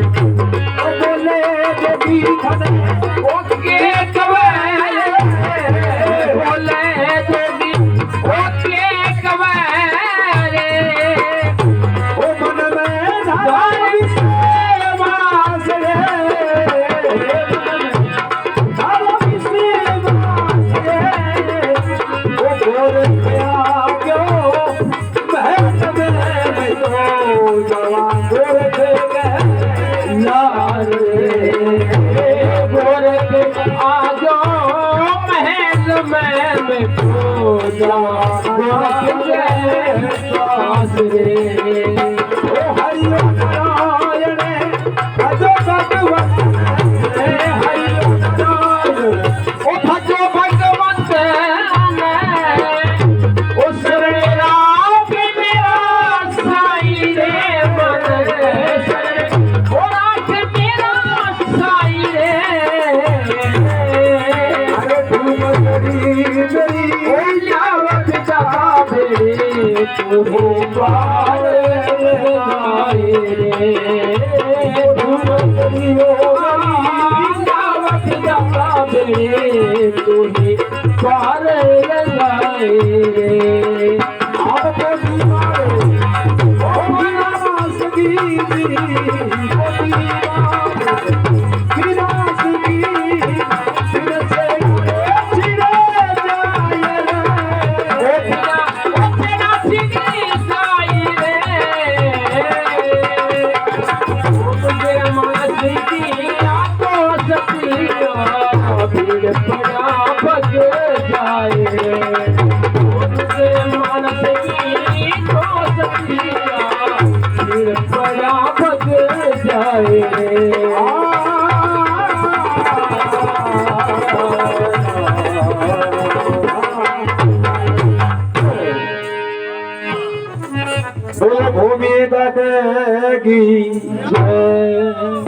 बोले देवी खड़े ओके कवाए बोले देवी ओके कवाए ओ मन में धारी से वास रे धारी से वास रे ओ गोर क्या क्यों महल में तो जवान गोर के यार गोर के आजो महल में तो जवान गोर के सास रे ओ हरिओ नारायण भजो भगवत हरिओ नारायण ओ भजो भगवत ओ शरण राम के मेरा साई रे मन शरण ओ राख मेरा साई रे अरे तुम मेरी ओ जावत जगा बेड़ी तू पार आए रे तुम मेरी ओ जावत जगा बेड़ी तू पार लगाए रे आपको दीवार ओ मेरा सगी भूमि बदगी जय